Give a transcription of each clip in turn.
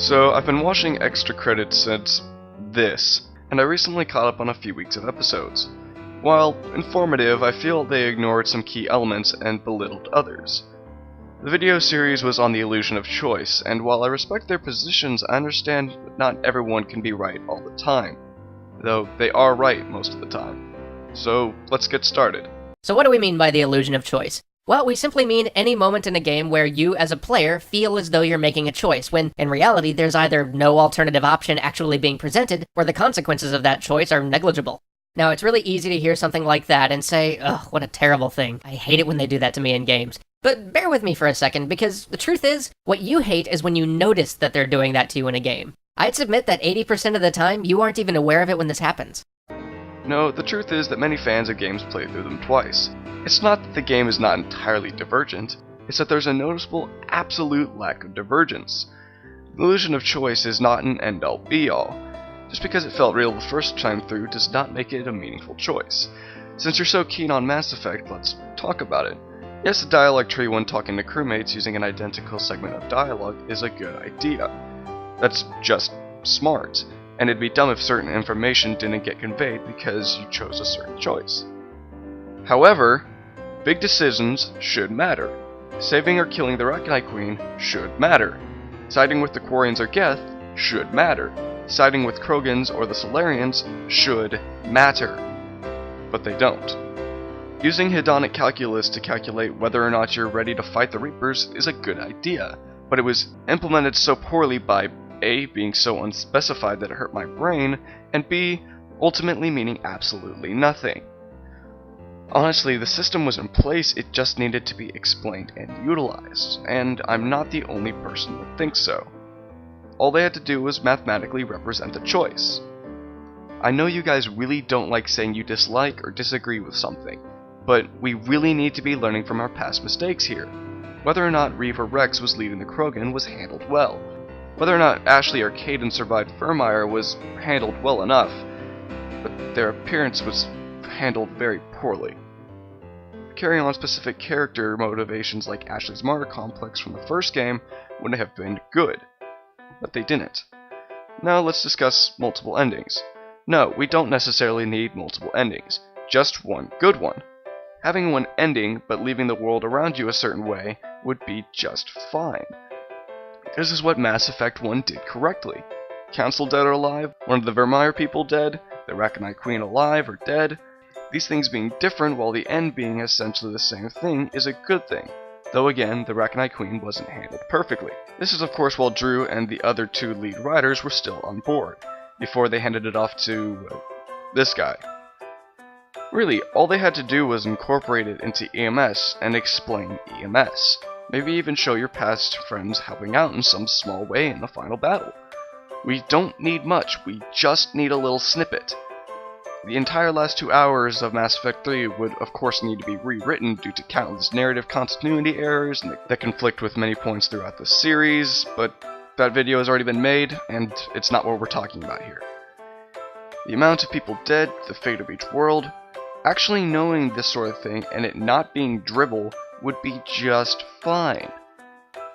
So, I've been watching Extra Creditz since this, and I recently caught up on a few weeks of episodes. While informative, I feel they ignored some key elements and belittled others. The video series was on the illusion of choice, and while I respect their positions, I understand that not everyone can be right all the time. Though they are right most of the time. So, let's get started. So what do we mean by the illusion of choice? Well, we simply mean any moment in a game where you, as a player, feel as though you're making a choice, when, in reality, there's either no alternative option actually being presented, or the consequences of that choice are negligible. Now, it's really easy to hear something like that and say, ugh, what a terrible thing. I hate it when they do that to me in games. But bear with me for a second, because the truth is, what you hate is when you notice that they're doing that to you in a game. I'd submit that 80% of the time, you aren't even aware of it when this happens. No, the truth is that many fans of games play through them twice. It's not that the game is not entirely divergent, it's that there's a noticeable absolute lack of divergence. The illusion of choice is not an end-all be-all. Just because it felt real the first time through does not make it a meaningful choice. Since you're so keen on Mass Effect, let's talk about it. Yes, the dialogue tree when talking to crewmates using an identical segment of dialogue is a good idea. That's just smart, and it'd be dumb if certain information didn't get conveyed because you chose a certain choice. However, big decisions should matter. Saving or killing the Rachni Queen should matter. Siding with the Quarians or Geth should matter. Siding with Krogans or the Solarians should matter. But they don't. Using hedonic calculus to calculate whether or not you're ready to fight the Reapers is a good idea, but it was implemented so poorly by A, being so unspecified that it hurt my brain, and B, ultimately meaning absolutely nothing. Honestly, the system was in place, it just needed to be explained and utilized, and I'm not the only person that thinks so. All they had to do was mathematically represent the choice. I know you guys really don't like saying you dislike or disagree with something, but we really need to be learning from our past mistakes here. Whether or not Reeve or Rex was leading the Krogan was handled well. Whether or not Ashley or Caden survived Vermeer was handled well enough, but their appearance was handled very poorly. Carrying on specific character motivations like Ashley's martyr complex from the first game would have been good, but they didn't. Now let's discuss multiple endings. No, we don't necessarily need multiple endings, just one good one. Having one ending, but leaving the world around you a certain way, would be just fine. This is what Mass Effect 1 did correctly. Council dead or alive, one of the Vermeer people dead, the Rachni Queen alive or dead. These things being different while the end being essentially the same thing is a good thing. Though again, the Rachni Queen wasn't handled perfectly. This is of course while Drew and the other two lead writers were still on board, before they handed it off to this guy. Really, all they had to do was incorporate it into EMS and explain EMS. Maybe even show your past friends helping out in some small way in the final battle. We don't need much, we just need a little snippet. The entire last 2 hours of Mass Effect 3 would of course need to be rewritten due to countless narrative continuity errors that conflict with many points throughout the series, but that video has already been made, and it's not what we're talking about here. The amount of people dead, the fate of each world, actually knowing this sort of thing and it not being dribble would be just fine.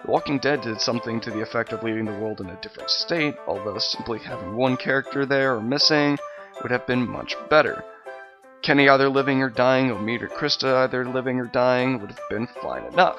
The Walking Dead did something to the effect of leaving the world in a different state, although simply having one character there or missing would have been much better. Kenny either living or dying, Omid or Krista either living or dying would have been fine enough.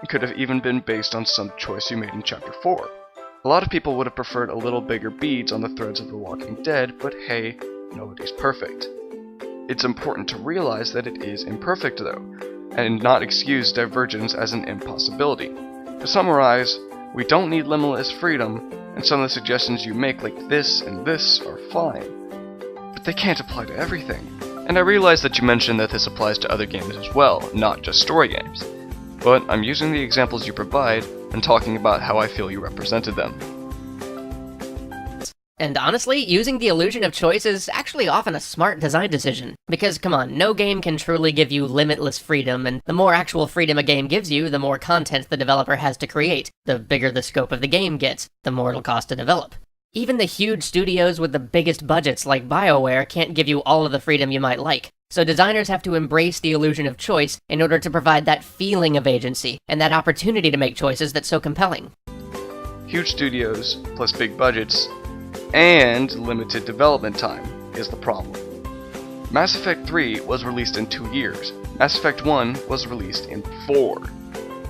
It could have even been based on some choice you made in Chapter 4. A lot of people would have preferred a little bigger beads on the threads of The Walking Dead, but hey, nobody's perfect. It's important to realize that it is imperfect though, and not excuse divergence as an impossibility. To summarize, we don't need limitless freedom, and some of the suggestions you make like this and this are fine. But they can't apply to everything. And I realize that you mentioned that this applies to other games as well, not just story games. But I'm using the examples you provide and talking about how I feel you represented them. And honestly, using the illusion of choice is actually often a smart design decision. Because, come on, no game can truly give you limitless freedom, and the more actual freedom a game gives you, the more content the developer has to create. The bigger the scope of the game gets, the more it'll cost to develop. Even the huge studios with the biggest budgets like BioWare can't give you all of the freedom you might like. So designers have to embrace the illusion of choice in order to provide that feeling of agency, and that opportunity to make choices that's so compelling. Huge studios, plus big budgets, and limited development time is the problem. Mass Effect 3 was released in 2 years. Mass Effect 1 was released in 4.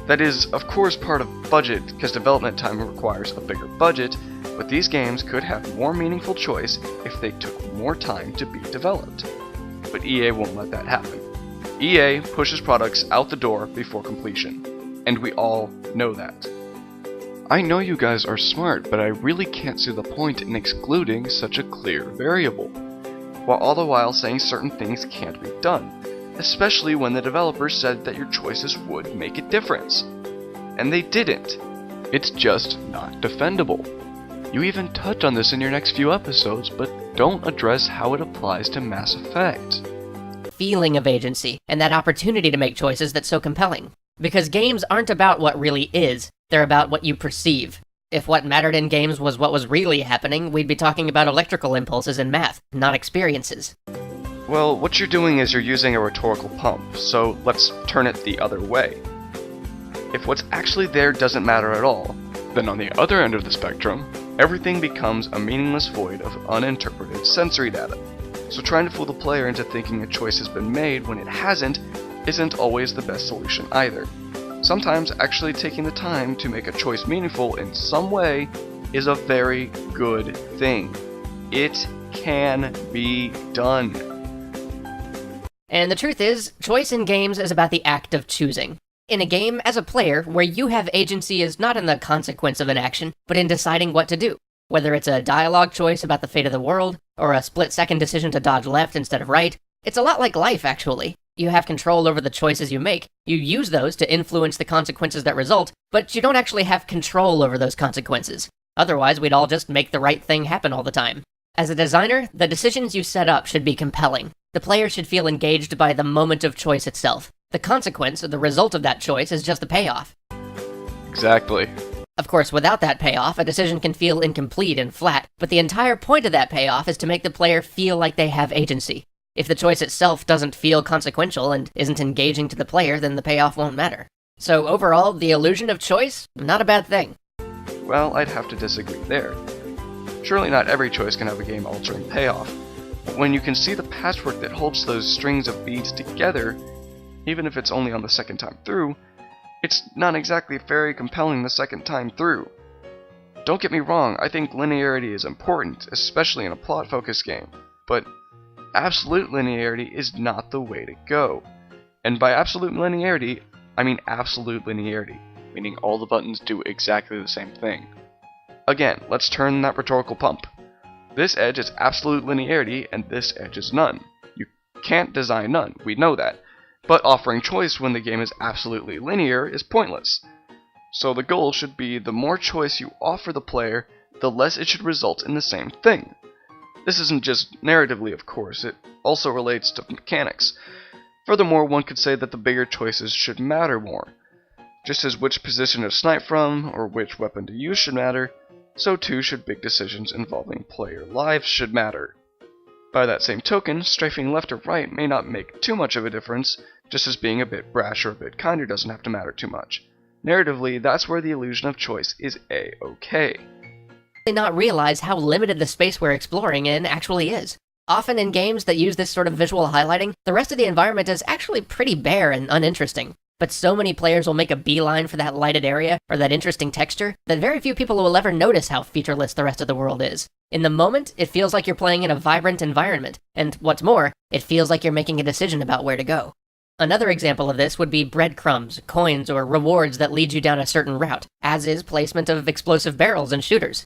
That is, of course, part of budget, because development time requires a bigger budget, but these games could have more meaningful choice if they took more time to be developed. But EA won't let that happen. EA pushes products out the door before completion, and we all know that. I know you guys are smart, but I really can't see the point in excluding such a clear variable, while all the while saying certain things can't be done, especially when the developers said that your choices would make a difference. And they didn't. It's just not defendable. You even touch on this in your next few episodes, but don't address how it applies to Mass Effect. Feeling of agency, and that opportunity to make choices that's so compelling. Because games aren't about what really is, they're about what you perceive. If what mattered in games was what was really happening, we'd be talking about electrical impulses in math, not experiences. Well, what you're doing is you're using a rhetorical pump, so let's turn it the other way. If what's actually there doesn't matter at all, then on the other end of the spectrum, everything becomes a meaningless void of uninterpreted sensory data. So trying to fool the player into thinking a choice has been made when it hasn't isn't always the best solution either. Sometimes actually taking the time to make a choice meaningful in some way is a very good thing. It can be done. And the truth is, choice in games is about the act of choosing. In a game, as a player, where you have agency is not in the consequence of an action, but in deciding what to do. Whether it's a dialogue choice about the fate of the world, or a split-second decision to dodge left instead of right, it's a lot like life, actually. You have control over the choices you make, you use those to influence the consequences that result, but you don't actually have control over those consequences. Otherwise, we'd all just make the right thing happen all the time. As a designer, the decisions you set up should be compelling. The player should feel engaged by the moment of choice itself. The consequence, or the result of that choice, is just the payoff. Exactly. Of course, without that payoff, a decision can feel incomplete and flat, but the entire point of that payoff is to make the player feel like they have agency. If the choice itself doesn't feel consequential and isn't engaging to the player, then the payoff won't matter. So overall, the illusion of choice, not a bad thing. Well, I'd have to disagree there. Surely not every choice can have a game-altering payoff, but when you can see the patchwork that holds those strings of beads together, even if it's only on the second time through, it's not exactly very compelling the second time through. Don't get me wrong, I think linearity is important, especially in a plot-focused game, but absolute linearity is not the way to go. And by absolute linearity, I mean absolute linearity, meaning all the buttons do exactly the same thing. Again, let's turn that rhetorical pump. This edge is absolute linearity, and this edge is none. You can't design none, we know that. But offering choice when the game is absolutely linear is pointless. So the goal should be the more choice you offer the player, the less it should result in the same thing. This isn't just narratively, of course, it also relates to mechanics. Furthermore, one could say that the bigger choices should matter more. Just as which position to snipe from, or which weapon to use should matter, so too should big decisions involving player lives should matter. By that same token, strafing left or right may not make too much of a difference, just as being a bit brash or a bit kinder doesn't have to matter too much. Narratively, that's where the illusion of choice is A-okay. Not realize how limited the space we're exploring in actually is. Often in games that use this sort of visual highlighting, the rest of the environment is actually pretty bare and uninteresting. But so many players will make a beeline for that lighted area, or that interesting texture, that very few people will ever notice how featureless the rest of the world is. In the moment, it feels like you're playing in a vibrant environment, and what's more, it feels like you're making a decision about where to go. Another example of this would be breadcrumbs, coins, or rewards that lead you down a certain route, as is placement of explosive barrels and shooters.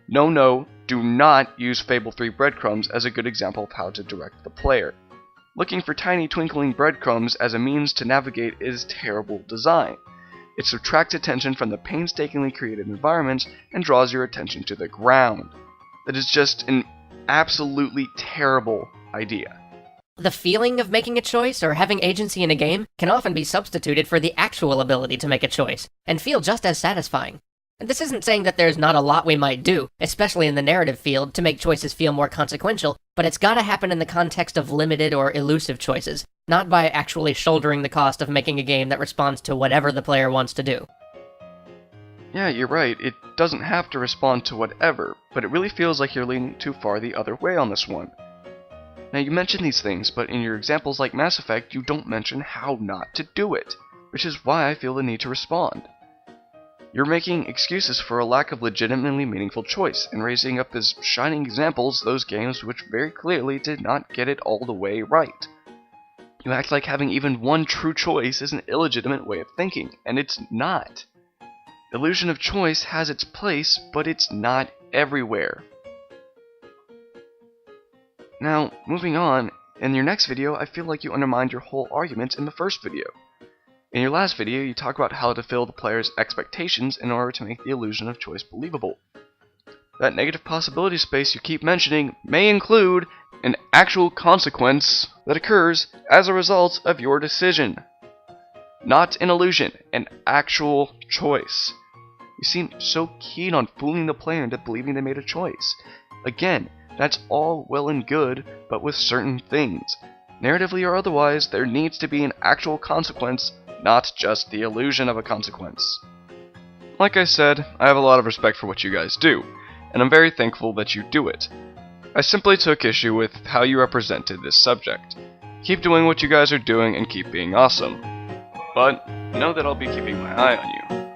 No, do not use Fable 3 breadcrumbs as a good example of how to direct the player. Looking for tiny twinkling breadcrumbs as a means to navigate is terrible design. It subtracts attention from the painstakingly created environment and draws your attention to the ground. That is just an absolutely terrible idea. The feeling of making a choice or having agency in a game can often be substituted for the actual ability to make a choice, and feel just as satisfying. This isn't saying that there's not a lot we might do, especially in the narrative field, to make choices feel more consequential, but it's gotta happen in the context of limited or elusive choices, not by actually shouldering the cost of making a game that responds to whatever the player wants to do. Yeah, you're right, it doesn't have to respond to whatever, but it really feels like you're leaning too far the other way on this one. Now you mention these things, but in your examples like Mass Effect, you don't mention how not to do it, which is why I feel the need to respond. You're making excuses for a lack of legitimately meaningful choice, and raising up as shining examples those games which very clearly did not get it all the way right. You act like having even one true choice is an illegitimate way of thinking, and it's not. Illusion of choice has its place, but it's not everywhere. Now, moving on, in your next video, I feel like you undermined your whole argument in the first video. In your last video, you talk about how to fill the player's expectations in order to make the illusion of choice believable. That negative possibility space you keep mentioning may include an actual consequence that occurs as a result of your decision. Not an illusion, an actual choice. You seem so keen on fooling the player into believing they made a choice. Again, that's all well and good, but with certain things. Narratively or otherwise, there needs to be an actual consequence, not just the illusion of a consequence. Like I said, I have a lot of respect for what you guys do, and I'm very thankful that you do it. I simply took issue with how you represented this subject. Keep doing what you guys are doing and keep being awesome. But know that I'll be keeping my eye on you.